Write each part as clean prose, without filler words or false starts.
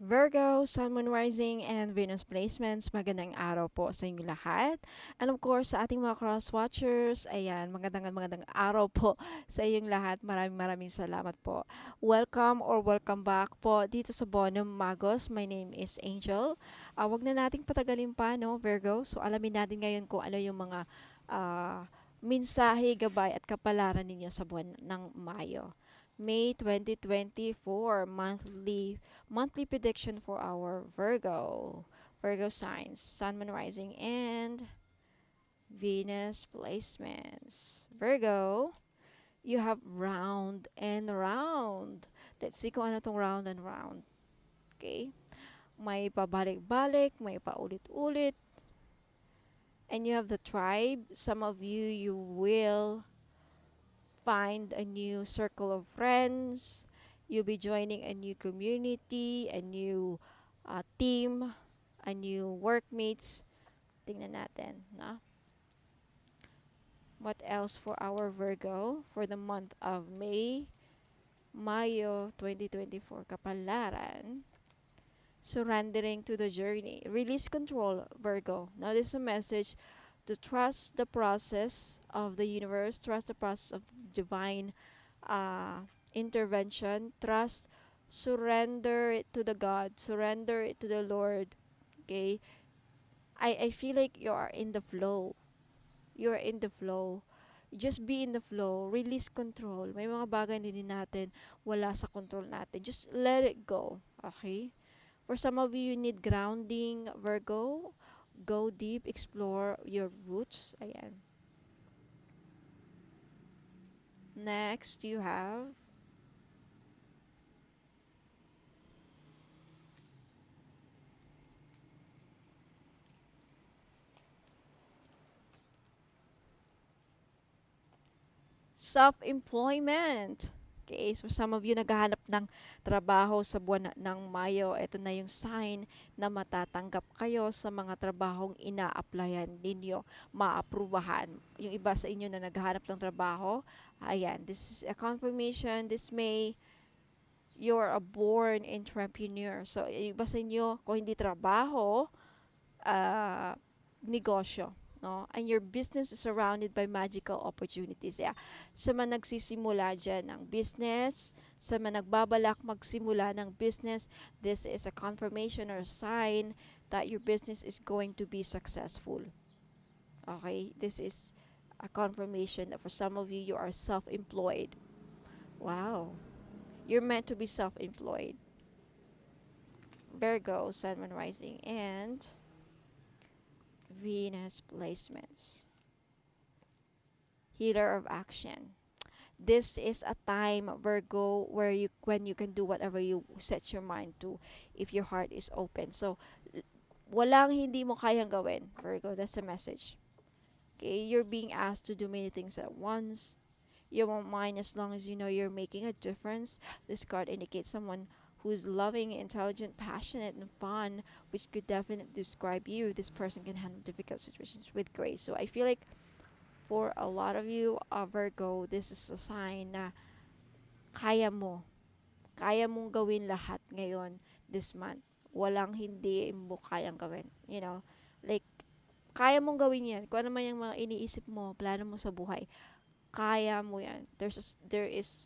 Virgo, Sun, Moon Rising, and Venus placements, magandang araw po sa inyo lahat. And of course, sa ating mga cross-watchers, ayan, magandang araw po sa inyong lahat. Maraming salamat po. Welcome or welcome back po dito sa Bonum Magos. My name is Angel. Wag na nating patagalin pa, no, Virgo? So, alamin natin ngayon kung ano yung mga mensahe, gabay at kapalaran ninyo sa buwan ng Mayo. May 2024 monthly prediction for our Virgo signs, Sun, Moon, Rising, and Venus placements. Virgo, you have round and round. Let's see kung ano tong round and round. Okay? May pabalik-balik, may paulit-ulit. And you have the tribe. Some of you will find a new circle of friends. You'll be joining a new community, a new team, a new workmates. Tingnan natin, no? What else for our Virgo for the month of May, Mayo 2024 kapalaran? Surrendering to the journey. Release control, Virgo. Now there's a message to trust the process of the universe, trust the process of divine intervention, trust, surrender it to the God, surrender it to the Lord. Okay? I feel like you are in the flow. You're in the flow. Just be in the flow. Release control. May mga bagay na din natin wala sa control natin. Just let it go. Okay? For some of you, you need grounding, Virgo. Go deep, explore your roots. Ayan. Next, you have self-employment. Okay, so some of you naghahanap ng trabaho sa buwan ng Mayo. Ito na yung sign na matatanggap kayo sa mga trabahong ina-applyan ninyo, maaprubahan. Yung iba sa inyo na naghahanap ng trabaho, ayan, this is a confirmation. This May, you're a born entrepreneur. So, yung iba sa inyo, kung hindi trabaho, uh, negosyo. No? And your business is surrounded by magical opportunities. Yeah. Sa mga nagsisimula dyan ng business, sa mga nagbabalak magsimula ng business, this is a confirmation or a sign that your business is going to be successful. Okay? This is a confirmation that for some of you, you are self-employed. Wow. You're meant to be self-employed. Virgo, Sun, Moon, Rising, and Venus placements. Healer of action. This is a time, Virgo, where when you can do whatever you set your mind to if your heart is open. So, walang hindi mo kayang gawin, Virgo. That's the message. Okay, you're being asked to do many things at once. You won't mind as long as you know you're making a difference. This card indicates someone who's loving, intelligent, passionate, and fun, which could definitely describe you. This person can handle difficult situations with grace. So I feel like for a lot of you, Virgo, this is a sign na kaya mo. Kaya mong gawin lahat ngayon this month. Walang hindi mo kayang gawin. You know, like, kaya mong gawin yan. Kung ano man yung mga iniisip mo, plano mo sa buhay, kaya mo yan. This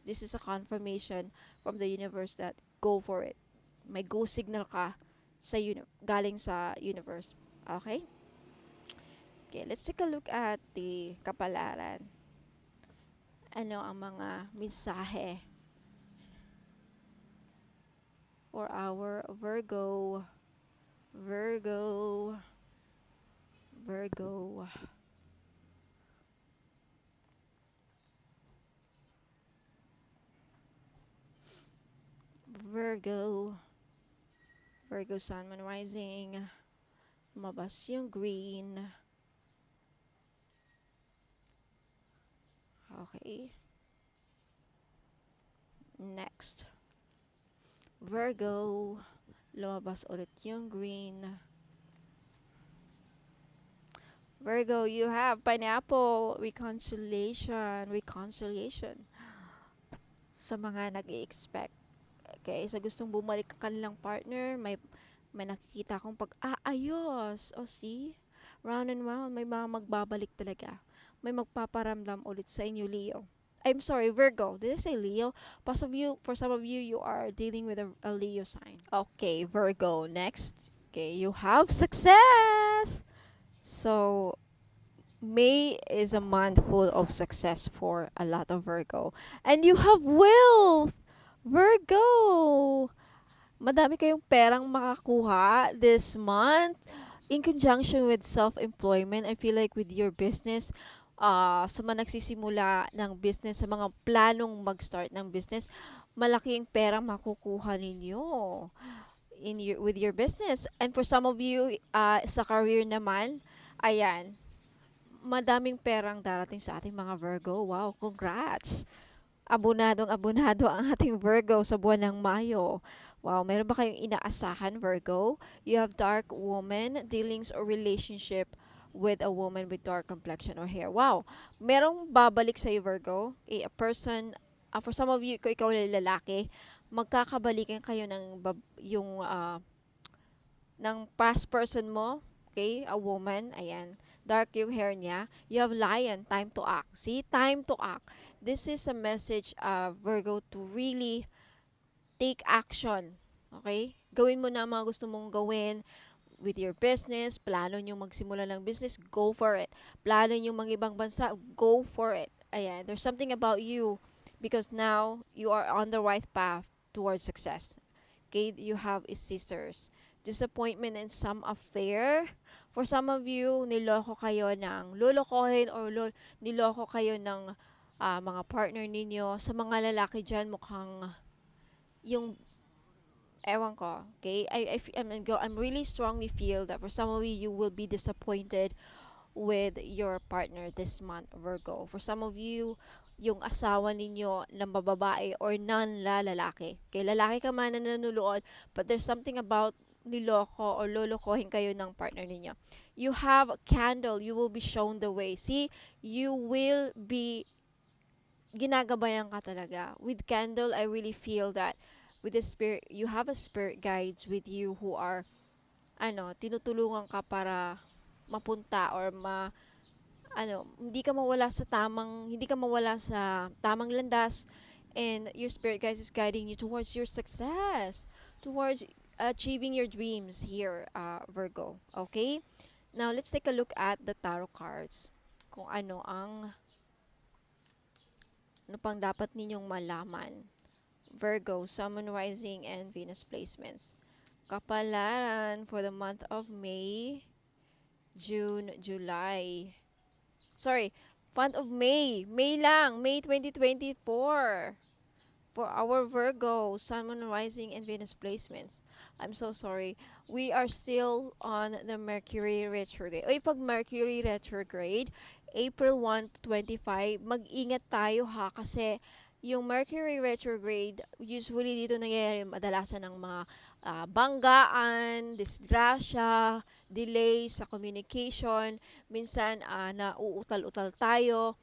is a confirmation from the universe that go for it. May go signal ka sa galing sa universe. Okay? Okay, let's take a look at the kapalaran. Ano ang mga mensahe for our Virgo. Virgo. Virgo. Virgo. Virgo Sun, Moon, Rising. Lumabas yung green. Okay. Next. Virgo. Lumabas ulit yung green. Virgo, you have pineapple. Reconciliation. Reconciliation. Sa mga nag-i-expect. Okay, sa gustong bumalik ka kanilang partner, may nakikita akong pag-aayos. O see? Round and round, may mga magbabalik talaga. May magpaparamdam ulit sa inyo, Leo. I'm sorry, Virgo. Did I say Leo? For some of you, you are dealing with a Leo sign. Okay, Virgo. Next. Okay, you have success. So, May is a month full of success for a lot of Virgo. And you have wealth, Virgo. Madami kayong perang makakuha this month in conjunction with self-employment. I feel like with your business, sa mga nagsisimula ng business, sa mga planong mag-start ng business, malaking perang makukuha ninyo with your business. And for some of you, sa career naman, ayan, madaming perang darating sa ating mga Virgo. Wow, congrats! Abunadong abunado ang ating Virgo sa buwan ng Mayo. Wow, meron ba kayong inaasahan, Virgo? You have dark woman, dealings or relationship with a woman with dark complexion or hair. Wow, merong babalik sa'yo, Virgo. A person, for some of you, kung ikaw ay lalaki, magkakabalikan kayo ng past person mo, okay? A woman, ayan. Dark yung hair niya. You have lion, time to act. See? Time to act. This is a message, Virgo, to really take action. Okay? Gawin mo na ang mga gusto mong gawin with your business. Plano nyo magsimula ng business, go for it. Plano nyo mga ibang bansa, go for it. Ayan. There's something about you because now you are on the right path towards success. Okay? You have is sisters. Disappointment in some affair. For some of you, niloko kayo ng lolokohin or niloko kayo ng mga partner ninyo. Sa mga lalaki dyan, mukhang yung ewan ko, okay? I'm really strongly feel that for some of you, you will be disappointed with your partner this month, Virgo. For some of you, yung asawa ninyo na bababae or non-lalaki. Okay, lalaki ka man na nanunood, but there's something about niloko or lolokohin kayo ng partner ninyo. You have a candle, you will be shown the way. See, you will be ginagabayan ka talaga. With candle, I really feel that with the spirit, you have a spirit guides with you who are tinutulungan ka para mapunta or hindi ka mawala sa tamang landas, and your spirit guides is guiding you towards your success, towards achieving your dreams here, Virgo. Okay? Now, let's take a look at the tarot cards. Kung ano pang dapat ninyong malaman. Virgo, Sun, Moon, Rising, and Venus placements. Kapalaran for the month of May, June, July. Sorry, month of May. May lang. May 2024. For our Virgo, Sun, Moon, Rising, and Venus placements. I'm so sorry. We are still on the Mercury retrograde. Oy, pag Mercury retrograde, April 1 to 25, mag-ingat tayo ha, kasi yung Mercury retrograde, usually dito nangyayari madalasan ng mga banggaan, disgrasya, delay sa communication, minsan nauutal-utal tayo,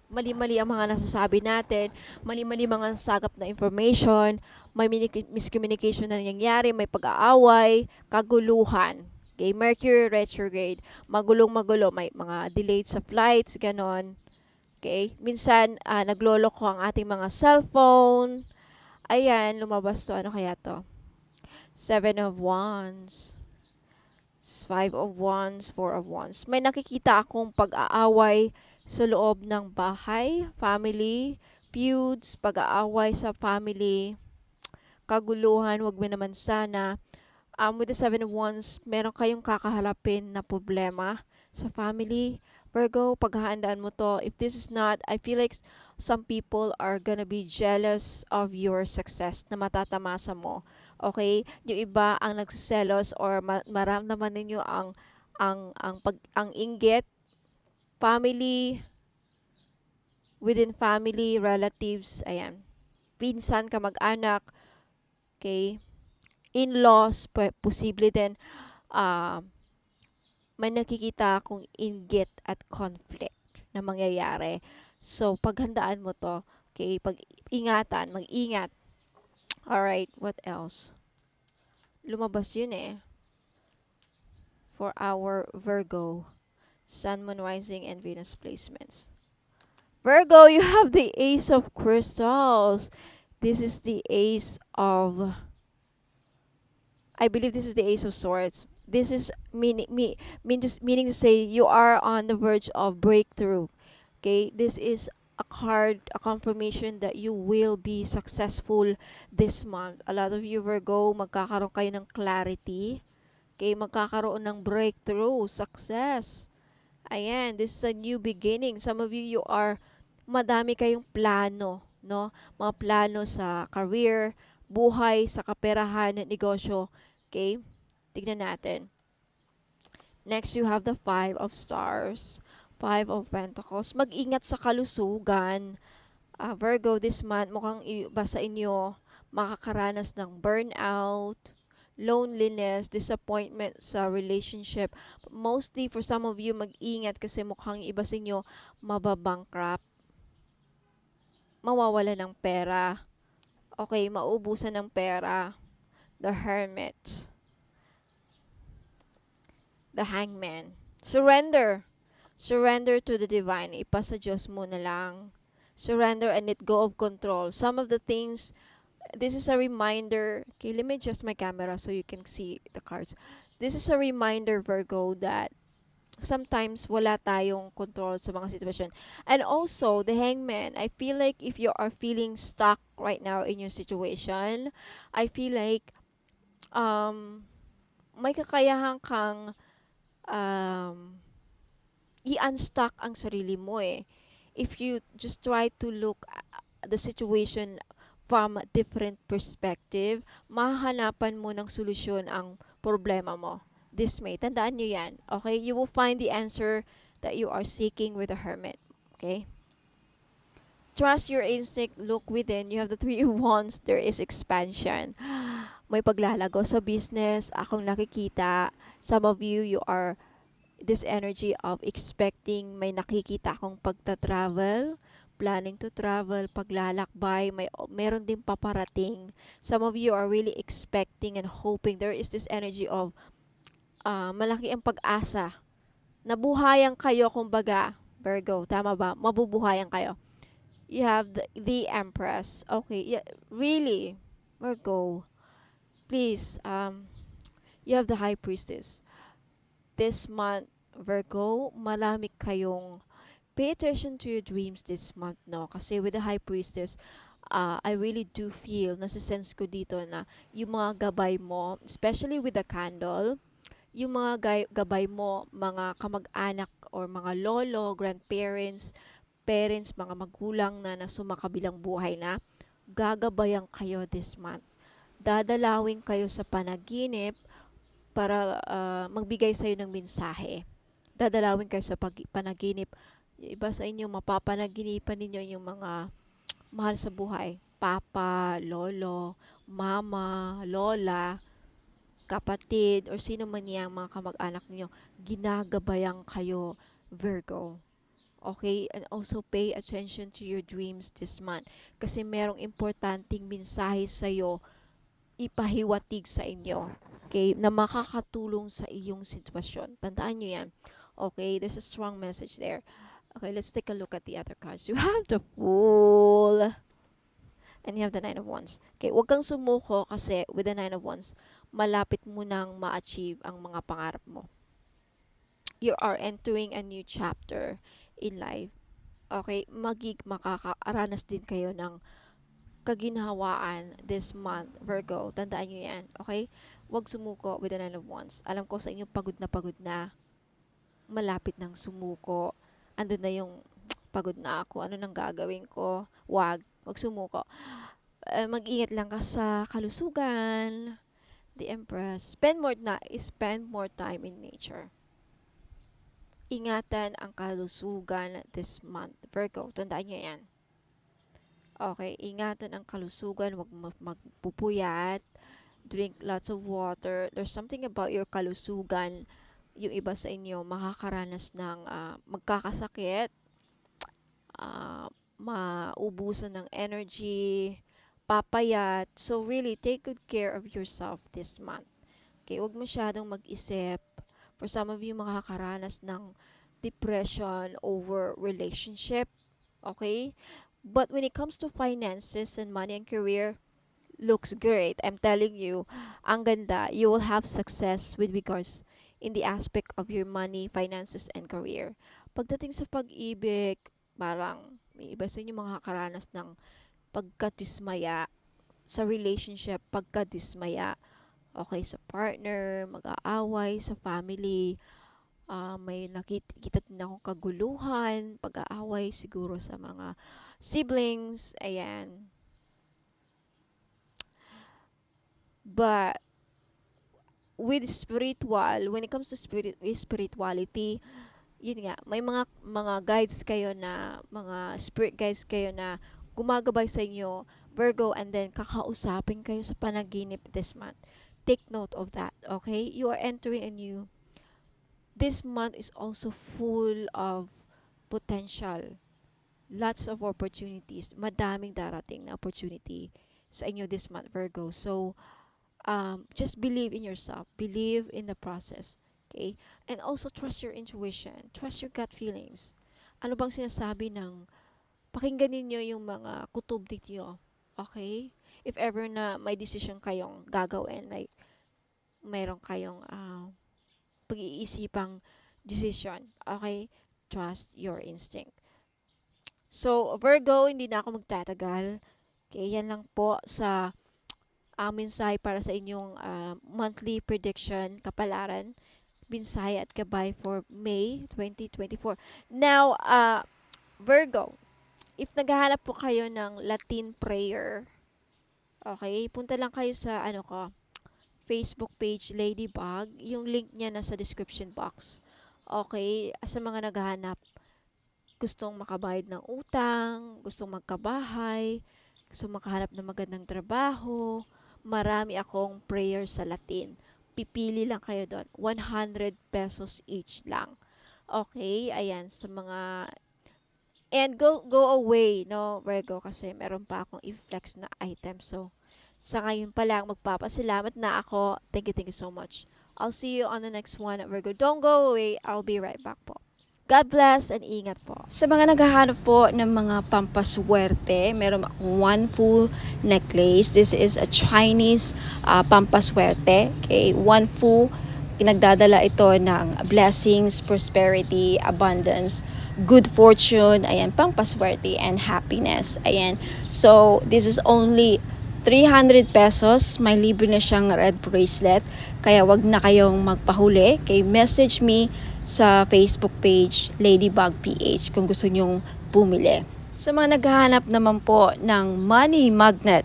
mali-mali ang mga nasasabi natin, mali-mali mga sagap na information, may miscommunication na nangyayari, may pag-aaway, kaguluhan. Okay, Mercury retrograde, magulong-magulo, may mga delayed sa flights, ganon. Okay, minsan nagloloko ang ating mga cellphone. Ayan, lumabas to, ano kaya to? 7 of Wands, 5 of Wands, 4 of Wands. May nakikita akong pag-aaway sa loob ng bahay, family, feuds, pag-aaway sa family, kaguluhan, wag mo naman sana. With the 7 of Wands, meron kayong kakaharapin na problema sa family. Virgo, paghahandaan mo to. If this is not, I feel like some people are gonna be jealous of your success na matatamasa mo. Okay? Yung iba ang nagsiselos or maramdaman ninyo ang inggit, family, within family, relatives, ayan. Pinsan, kamag-anak, okay? In-laws, posible din, may nakikita akong inggit at conflict na mangyayari. So, paghandaan mo to, okay? Pag-ingatan, mag-ingat. Alright, what else? Lumabas yun eh. For our Virgo, Sun, Moon, Rising, and Venus placements. Virgo, you have the Ace of Crystals. This is the Ace of... I believe this is the Ace of Swords. This is meaning to say you are on the verge of breakthrough. Okay, this is a card, a confirmation that you will be successful this month. A lot of you Virgo, magkakaroon kayo ng clarity. Okay, magkakaroon ng breakthrough, success. Ayan, this is a new beginning. Some of you, you are, madami kayong plano, no? Mga plano sa career, buhay, sa kaperahan, negosyo. Okay? Tignan natin. Next, you have the Five of Stars, Five of Pentacles. Mag-ingat sa kalusugan. Virgo, this month, mukhang iba sa inyo, makakaranas ng burnout, loneliness, disappointment sa relationship. Mostly, for some of you, mag-ingat kasi mukhang iba sa inyo, mababankrupt, mawawala ng pera. Okay, maubusan ng pera. The Hermit. The Hangman. Surrender. Surrender to the divine. Ipasa Diyos mo na lang. Surrender and let go of control. Some of the things, this is a reminder. Okay, let me adjust my camera so you can see the cards. This is a reminder, Virgo, that sometimes wala tayong control sa mga sitwasyon. And also, the Hangman, I feel like if you are feeling stuck right now in your situation, I feel like may kakayahan kang i-unstuck ang sarili mo eh. If you just try to look at the situation from a different perspective, mahahanapan mo ng solusyon ang problema mo. This May. Tandaan nyo yan. Okay? You will find the answer that you are seeking with the Hermit. Okay? Trust your instinct. Look within. You have the Three of Wands. There is expansion. May paglalago sa business. Akong nakikita. Some of you, you are this energy of expecting, may nakikita akong pagta-travel, planning to travel, paglalakbay, meron din paparating. Some of you are really expecting and hoping. There is this energy of malaki ang pag-asa. Nabuhayan kayo, kumbaga, Virgo, tama ba? Mabubuhayan kayo. You have the Empress. Okay, yeah, really, Virgo, please, you have the High Priestess. This month, Virgo, malamig kayong pay attention to your dreams this month, no? Kasi with the High Priestess, I really do feel, nasa-sense ko dito na yung mga gabay mo, especially with the candle, yung mga gabay mo, mga kamag-anak or mga lolo, grandparents, parents, mga magulang na nasumakabilang buhay na, gagabayan kayo this month. Dadalawin kayo sa panaginip para magbigay sa'yo ng mensahe. Dadalawin kayo sa panaginip. Iba sa inyo, mapapanaginipan ninyo yung mga mahal sa buhay. Papa, lolo, mama, lola, kapatid, or sino man yung mga kamag-anak niyo. Ginagabayan kayo, Virgo. Okay? And also pay attention to your dreams this month. Kasi merong importanteng mensahe sa'yo, ipahiwatig sa inyo. Okay? Na makakatulong sa iyong sitwasyon. Tandaan nyo yan. Okay? There's a strong message there. Okay, let's take a look at the other cards. You have the Fool. And you have the Nine of Wands. Okay, huwag kang sumuko kasi with the Nine of Wands, malapit mo nang ma-achieve ang mga pangarap mo. You are entering a new chapter in life. Okay, makakaaranas din kayo ng kaginhawaan this month, Virgo. Tandaan nyo yan, okay? Huwag sumuko with the Nine of Wands. Alam ko sa inyo, pagod na, malapit ng sumuko. Andun na yung pagod na ako, ano nang gagawin ko? Wag sumuko. Mag-ingat lang ka sa kalusugan. The Empress. Spend more time in nature. Ingatan ang kalusugan this month, Virgo. Tandaan nyo yan. Okay, ingatan ang kalusugan. Huwag magpupuyat. Drink lots of water. There's something about your kalusugan. Yung iba sa inyo makakaranas ng magkakasakit, maubusan ng energy, papayat. So really, take good care of yourself this month. Okay, huwag masyadong mag-isip. For some of you, makakaranas ng depression over relationship. Okay? But when it comes to finances and money and career, looks great. I'm telling you, ang ganda. You will have success with regards in the aspect of your money, finances, and career. Pagdating sa pag-ibig, parang may iba sa inyo makakaranas ng pagkadismaya sa relationship, pagkadismaya. Okay, sa partner, mag-aaway, sa family, may nakikita din akong kaguluhan, pag-aaway siguro sa mga siblings, ayan. But with spiritual, when it comes to spirituality, yun nga, may mga guides kayo na, mga spirit guides kayo na gumagabay sa inyo, Virgo, and then kakausapin kayo sa panaginip this month. Take note of that, okay? You are entering a new, this month is also full of potential. Lots of opportunities. Madaming darating na opportunity sa inyo this month, Virgo. So, just believe in yourself. Believe in the process. Okay? And also trust your intuition. Trust your gut feelings. Ano bang sinasabi ng, pakinggan ninyo yung mga kutob ninyo. Okay? If ever na may decision kayong gagawin, like, mayroon kayong pag-iisipang decision. Okay? Trust your instinct. So, Virgo, hindi na ako magtatagal. Okay, yan lang po sa mensahe para sa inyong monthly prediction, kapalaran, mensahe at gabay for May 2024. Now, Virgo, if naghahanap po kayo ng Latin prayer, okay, punta lang kayo sa Facebook page Ladybug. Yung link niya nasa description box. Okay, sa mga naghahanap, gustong makabayad ng utang, gustong magkabahay, gustong makahanap ng magandang trabaho, marami akong prayer sa Latin. Pipili lang kayo doon. 100 pesos each lang. Okay, ayan, sa mga, and go away, no, Virgo, kasi meron pa akong i-flex na item. So, sa ngayon pa lang, magpapasalamat na ako. Thank you so much. I'll see you on the next one, Virgo. Don't go away. I'll be right back po. God bless and ingat po. Sa mga naghahanap po ng mga pampaswerte, meron akong one full necklace. This is a Chinese pampaswerte. Okay, one full. Pinagdadala ito ng blessings, prosperity, abundance, good fortune, ayan, pampaswerte, and happiness. Ayan. So, this is only 300 pesos. May libre na siyang red bracelet. Kaya wag na kayong magpahuli. Okay, message me sa Facebook page Ladybug PH kung gusto nyong bumili. Sa mga naghahanap naman po ng money magnet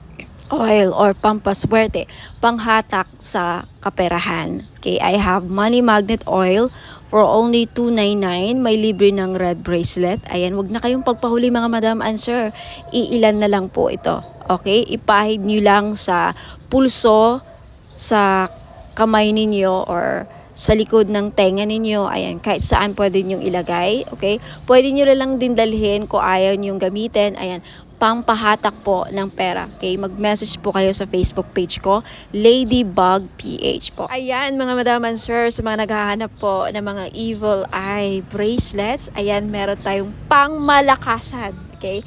oil or pampaswerte, panghatak sa kaperahan. Okay, I have money magnet oil for only 299. May libre ng red bracelet. Ayan, wag na kayong pagpahuli mga madam and sir. Iilan na lang po ito. Okay, ipahid nyo lang sa pulso, sa kamay ninyo or sa likod ng tenga ninyo. Ayan, kahit saan pwede nyong ilagay. Okay? Pwede nyo lang din dalhin kung ayaw nyong gamitin. Ayan, pampahatak po ng pera. Okay? Mag-message po kayo sa Facebook page ko, Ladybug PH po. Ayan, mga madam and sir, sa mga naghahanap po ng mga evil eye bracelets, ayan, meron tayong pangmalakasan. Okay?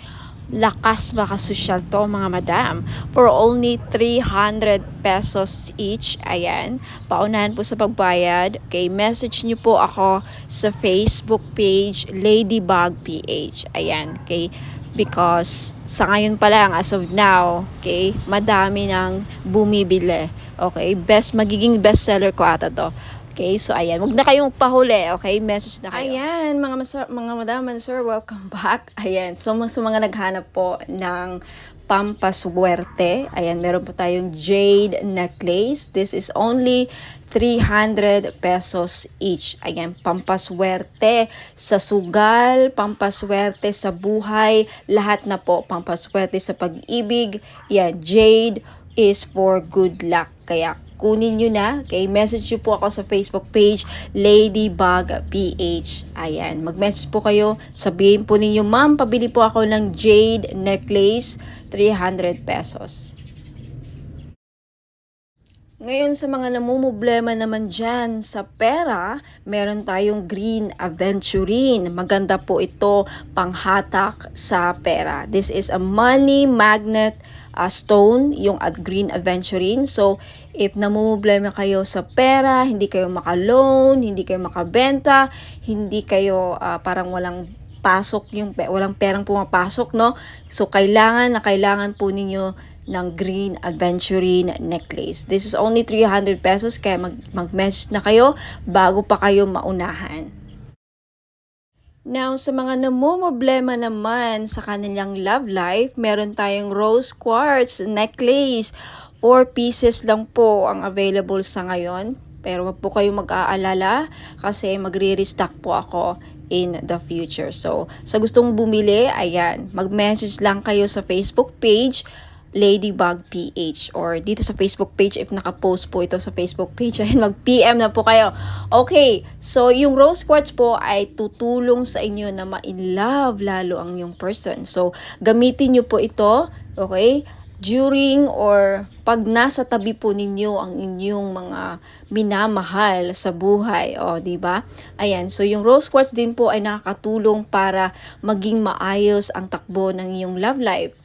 Lakas makasosyal to mga madam. For only 300 pesos each. Ayan. Paunahan po sa pagbayad. Okay, message nyo po ako sa Facebook page Ladybug PH. Ayan. Okay. Because sa ngayon pa lang, as of now, okay, madami nang bumibili. Okay, magiging bestseller ko ata to. Okay, so ayan, wag na kayong pahuli, okay? Message na kayo. Ayan, mga madam and sir, welcome back. Ayan, so mga naghanap po ng pampaswerte. Ayan, meron po tayong jade necklace. This is only 300 pesos each. Ayan, pampaswerte sa sugal, pampaswerte sa buhay, lahat na po. Pampaswerte sa pag-ibig. Yan, jade is for good luck. Kaya kunin nyo na. Okay, message nyo po ako sa Facebook page, Ladybug PH. Ayan, mag-message po kayo. Sabihin po ninyo, ma'am, pabili po ako ng jade necklace, 300 pesos. Ngayon sa mga namumblema naman dyan sa pera, meron tayong green aventurine. Maganda po ito panghatak sa pera. This is a money magnet stone, yung green aventurine. So, if namumblema kayo sa pera, hindi kayo maka-loan, hindi kayo makabenta, hindi kayo parang walang pasok, walang perang pumapasok, no? So, kailangan po ninyo ng green aventurine necklace. This is only 300 pesos, kaya mag-message na kayo bago pa kayo maunahan. Now, sa mga namumblema naman sa kanilang love life, meron tayong rose quartz necklace. 4 pieces lang po ang available sa ngayon. Pero wag po kayong mag-aalala kasi magre-restock po ako in the future. So, sa gustong bumili, ayan, mag-message lang kayo sa Facebook page, Ladybug PH, or dito sa Facebook page if naka-post po ito sa Facebook page, ayun, mag-PM na po kayo. Okay, so yung rose quartz po ay tutulong sa inyo na ma-in-love lalo ang yung person. So, gamitin nyo po ito, okay, during or pag nasa tabi po ninyo ang inyong mga minamahal sa buhay, o di ba? Ayan, so yung rose quartz din po ay nakakatulong para maging maayos ang takbo ng iyong love life.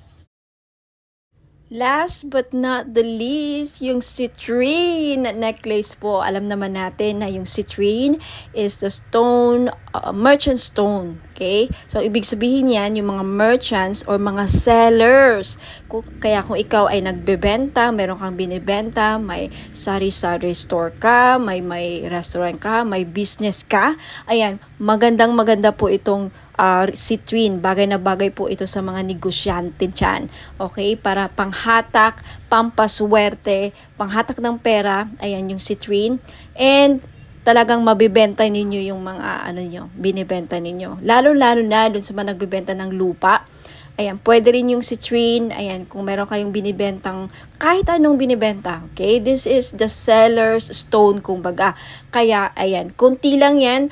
Last but not the least, yung citrine necklace po. Alam naman natin na yung citrine is the stone, merchant stone. Okay? So, ibig sabihin yan, yung mga merchants or mga sellers. Kaya kung ikaw ay nagbebenta, meron kang binibenta, may sari-sari store ka, may restaurant ka, may business ka, ayan, maganda po itong citrine. Bagay na bagay po ito sa mga negosyante dyan. Okay? Para panghatak, pampaswerte, panghatak ng pera, ayan yung citrine. And talagang mabibenta ninyo yung mga binibenta ninyo. Lalo-lalo na dun sa mga nagbibenta ng lupa. Ayan, pwede rin yung citrine. Ayan, kung meron kayong binibentang kahit anong binibenta. Okay? This is the seller's stone, kumbaga. Kaya, ayan, kunti lang yan.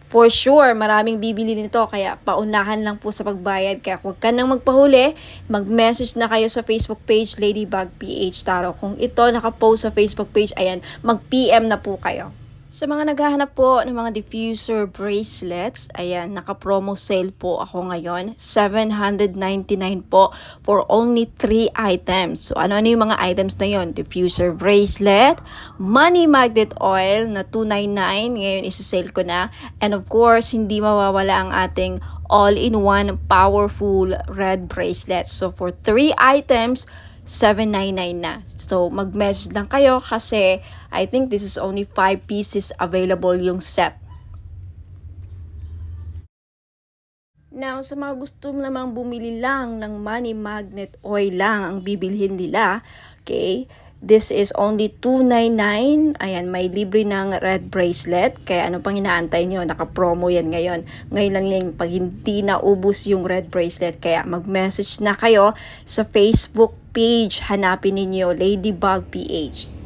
For sure, maraming bibili nito, kaya paunahan lang po sa pagbayad. Kaya huwag ka nang magpahuli, mag-message na kayo sa Facebook page, Ladybug PH Tarot. Kung ito nakapost sa Facebook page, ayan, mag-PM na po kayo. Sa mga naghahanap po ng mga diffuser bracelets, ayan, naka-promo sale po ako ngayon. 799 po for only 3 items. So, ano-ano yung mga items na yon? Diffuser bracelet, money magnet oil na 299. Ngayon, isa-sale ko na. And of course, hindi mawawala ang ating all-in-one powerful red bracelet. So, for 3 items, 799 na. So, mag-message lang kayo kasi I think this is only 5 pieces available yung set. Now, sa mga gusto namang bumili lang ng money magnet oil lang ang bibilhin nila, okay, this is only 299. Ayan, may libre ng red bracelet. Kaya ano pang inaantay nyo? Naka-promo yan ngayon. Ngayon lang yung pag hindi naubos yung red bracelet. Kaya mag-message na kayo sa Facebook page. Hanapin ninyo Ladybug PH.